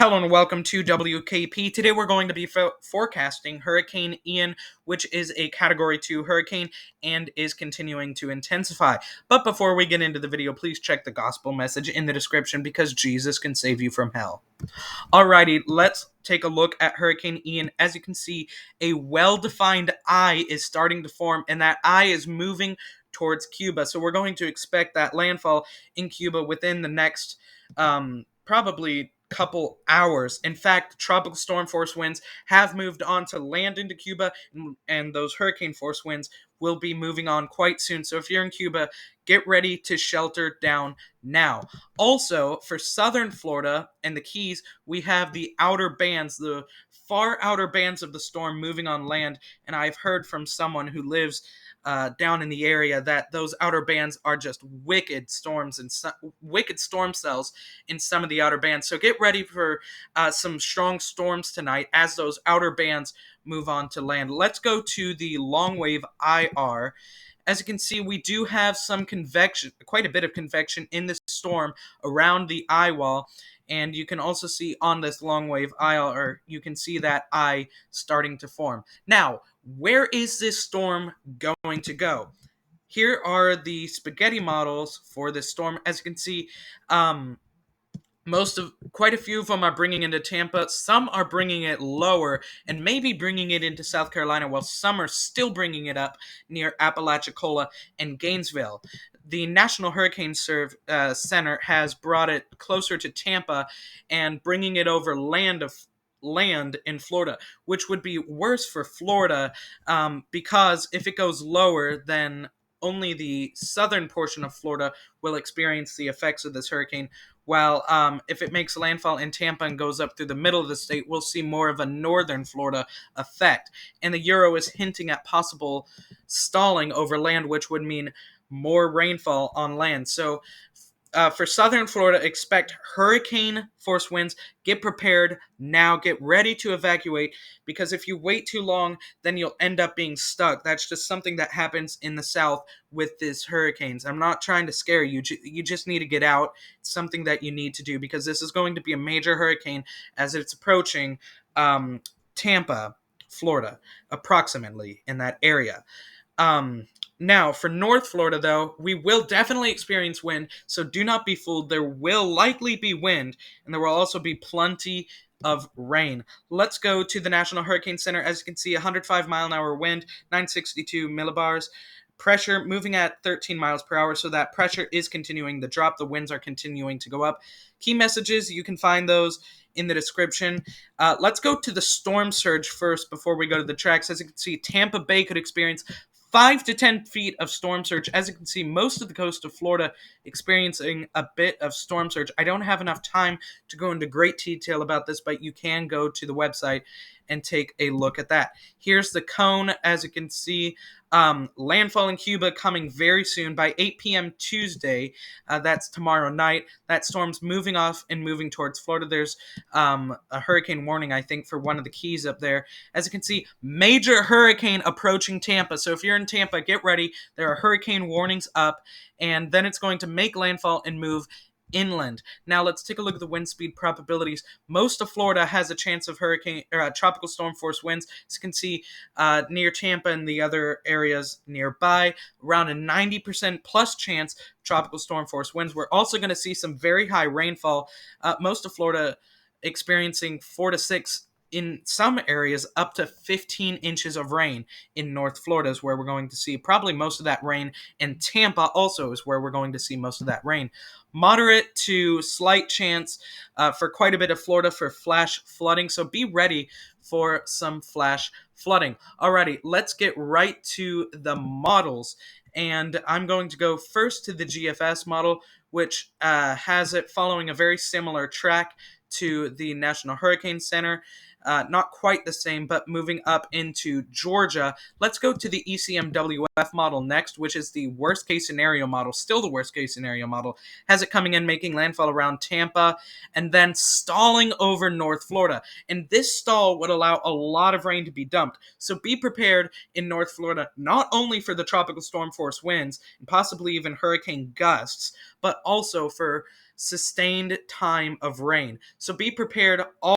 Hello and welcome to WKP. Today we're going to be forecasting Hurricane Ian, which is a Category 2 hurricane and is continuing to intensify. But before we get into the video, please check the gospel message in the description because Jesus can save you from hell. Alrighty, let's take a look at Hurricane Ian. As you can see, a well-defined eye is starting to form, and that eye is moving towards Cuba. So we're going to expect that landfall in Cuba within the next probably couple hours. In fact, tropical storm force winds have moved on to land into Cuba, and those hurricane force winds will be moving on quite soon. So if you're in Cuba, get ready to shelter down now. Also, for southern Florida and the Keys, we have the outer bands, the far outer bands of the storm moving on land, and I've heard from someone who lives down in the area that those outer bands are just wicked storms and wicked storm cells in some of the outer bands. So get ready for some strong storms tonight as those outer bands move on to land. Let's go to the long wave IR. As you can see, we do have some convection, quite a bit of convection in this storm around the eye wall. And you can also see on this long wave IR, you can see that eye starting to form. Now, where is this storm going to go? Here are the spaghetti models for this storm. As you can see, quite a few of them are bringing into Tampa. Some are bringing it lower and maybe bringing it into South Carolina, while some are still bringing it up near Apalachicola and Gainesville. The National Hurricane Center has brought it closer to Tampa and bringing it over land in Florida, which would be worse for Florida because if it goes lower, then only the southern portion of Florida will experience the effects of this hurricane, while if it makes landfall in Tampa and goes up through the middle of the state, we'll see more of a northern Florida effect. And the Euro is hinting at possible stalling over land, which would mean more rainfall on land. So for southern Florida, expect hurricane force winds. Get prepared now. Get ready to evacuate, because if you wait too long, then you'll end up being stuck. That's just something that happens in the south with these hurricanes. I'm not trying to scare you. You just need to get out. It's something that you need to do because this is going to be a major hurricane as it's approaching Tampa, Florida, approximately in that area. Now, for North Florida, though, we will definitely experience wind, so do not be fooled. There will likely be wind, and there will also be plenty of rain. Let's go to the National Hurricane Center. As you can see, 105-mile-an-hour wind, 962 millibars. Pressure moving at 13 miles per hour, so that pressure is continuing to drop. The winds are continuing to go up. Key messages, you can find those in the description. Let's go to the storm surge first before we go to the tracks. As you can see, Tampa Bay could experience 5 to 10 feet of storm surge. As you can see, most of the coast of Florida experiencing a bit of storm surge. I don't have enough time to go into great detail about this, but you can go to the website and take a look at that. Here's the cone. As you can see, landfall in Cuba coming very soon by 8 p.m. Tuesday. That's tomorrow night. That storm's moving off and moving towards Florida. There's a hurricane warning, I think, for one of the keys up there. As you can see, major hurricane approaching Tampa. So if you're in Tampa, get ready. There are hurricane warnings up, and then it's going to make landfall and move inland. Now let's take a look at the wind speed probabilities. Most of Florida has a chance of tropical storm force winds. As you can see, near Tampa and the other areas nearby, around a 90% plus chance of tropical storm force winds. We're also going to see some very high rainfall. Most of Florida experiencing 4 to 6, in some areas up to 15 inches of rain. In North Florida is where we're going to see probably most of that rain, and Tampa also is where we're going to see most of that rain. Moderate to slight chance for quite a bit of Florida for flash flooding, so be ready for some flash flooding. Alrighty, let's get right to the models, and I'm going to go first to the GFS model, which has it following a very similar track to the National Hurricane Center. Not quite the same, but moving up into Georgia. Let's go to the Ecmwf model next, which is the worst case scenario model, still the worst case scenario model. Has it coming in, making landfall around Tampa, and then stalling over North Florida. And this stall would allow a lot of rain to be dumped. So be prepared in North Florida, not only for the tropical storm force winds, and possibly even hurricane gusts, but also for sustained time of rain. So be prepared all